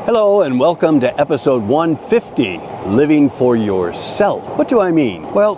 Hello and welcome to episode 150, Living for Yourself. What do I mean? Well,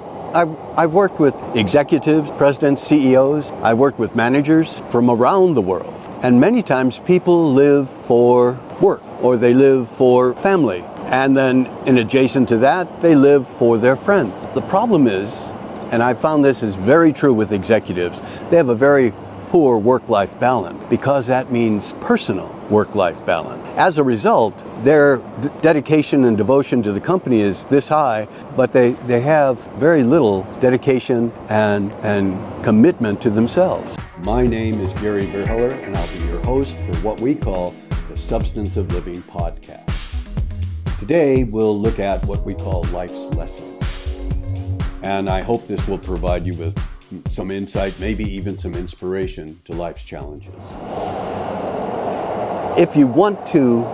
I've worked with executives, presidents, CEOs. I've worked with managers from around the world. And many times people live for work or they live for family. And then in adjacent to that, they live for their friend. The problem is, and I found this is very true with executives, they have a very poor work-life balance because that means personal work-life balance. As a result, their dedication and devotion to the company is this high, but they have very little dedication and commitment to themselves. My name is Gary Vierheller, and I'll be your host for what we call the Substance of Living podcast. Today, we'll look at what we call life's lessons. And I hope this will provide you with some insight, maybe even some inspiration to life's challenges. If you want to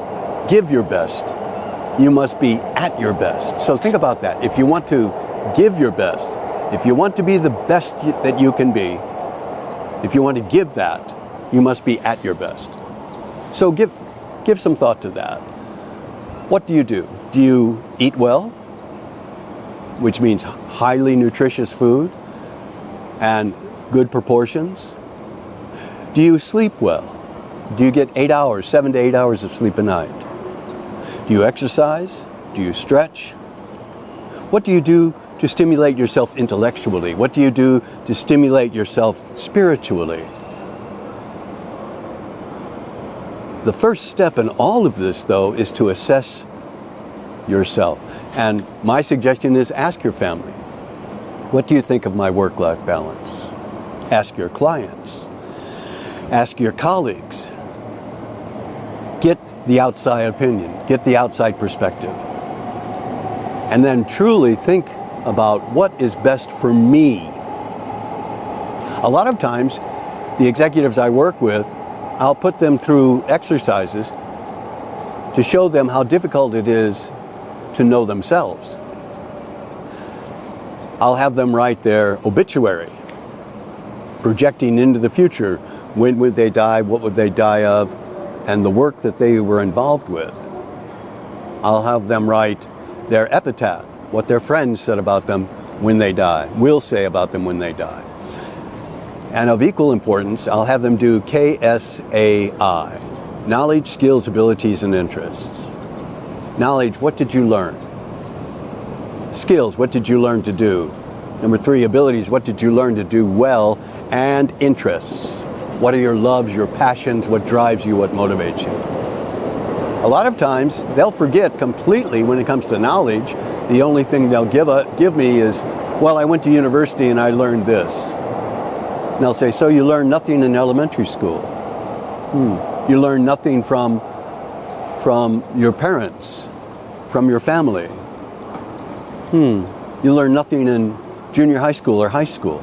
give your best, you must be at your best. So think about that. If you want to give your best, if you want to be the best that you can be, if you want to give that, you must be at your best. So give some thought to that. What do? Do you eat well? Which means highly nutritious food and good proportions? Do you sleep well? Do you get 7 to 8 hours of sleep a night? Do you exercise? Do you stretch? What do you do to stimulate yourself intellectually? What do you do to stimulate yourself spiritually? The first step in all of this, though, is to assess yourself. And my suggestion is ask your family, what do you think of my work-life balance? Ask your clients. Ask your colleagues. Get the outside opinion. Get the outside perspective. And then truly think about what is best for me. A lot of times, the executives I work with, I'll put them through exercises to show them how difficult it is to know themselves. I'll have them write their obituary, projecting into the future. When would they die? What would they die of? And the work that they were involved with. I'll have them write their epitaph, what their friends said about them when they die, will say about them when they die. And of equal importance, I'll have them do KSAI, knowledge, skills, abilities, and interests. Knowledge, what did you learn? Skills, what did you learn to do? Number 3, abilities, what did you learn to do well? And interests, what are your loves, your passions, what drives you, what motivates you? A lot of times, they'll forget completely when it comes to knowledge. The only thing they'll give me is, well, I went to university and I learned this. And they'll say, so you learned nothing in elementary school? You learned nothing from your parents, from your family? You learned nothing in junior high school or high school?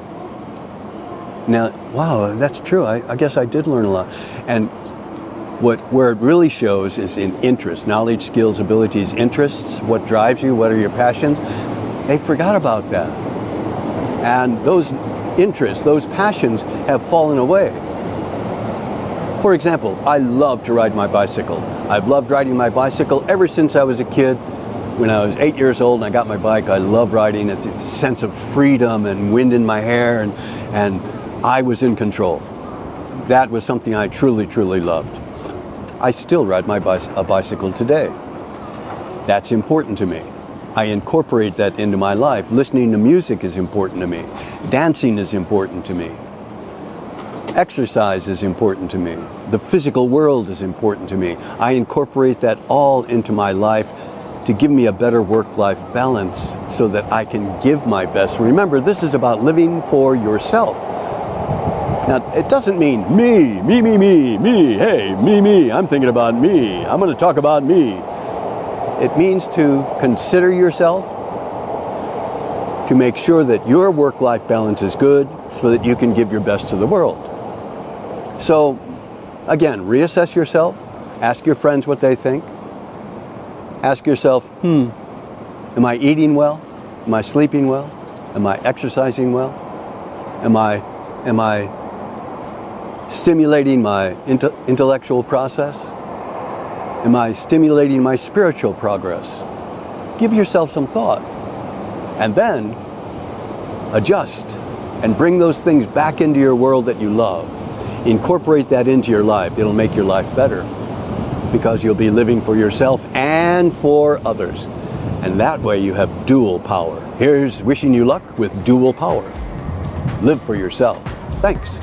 Now, wow, that's true. I guess I did learn a lot. And where it really shows is in interest, knowledge, skills, abilities, interests, what drives you, what are your passions. They forgot about that. And those interests, those passions have fallen away. For example, I love to ride my bicycle. I've loved riding my bicycle ever since I was a kid. When I was 8 years old and I got my bike, I love riding. It's a sense of freedom and wind in my hair, and I was in control. That was something I truly, truly loved. I still ride a bicycle today. That's important to me. I incorporate that into my life. Listening to music is important to me. Dancing is important to me. Exercise is important to me. The physical world is important to me. I incorporate that all into my life to give me a better work-life balance so that I can give my best. Remember, this is about living for yourself. Now, it doesn't mean me, hey, me, I'm thinking about me. I'm going to talk about me. It means to consider yourself, to make sure that your work-life balance is good so that you can give your best to the world. So, again, reassess yourself, ask your friends what they think. Ask yourself, am I eating well? Am I sleeping well? Am I exercising well? Am I stimulating my intellectual process? Am I stimulating my spiritual progress? Give yourself some thought. And then adjust and bring those things back into your world that you love. Incorporate that into your life. It'll make your life better because you'll be living for yourself and for others. And that way you have dual power. Here's wishing you luck with dual power. Live for yourself. Thanks.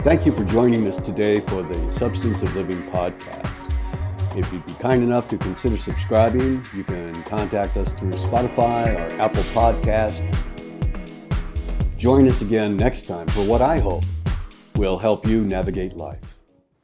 Thank you for joining us today for the Substance of Living podcast. If you'd be kind enough to consider subscribing, you can contact us through Spotify or Apple Podcast. Join us again next time for what I hope will help you navigate life.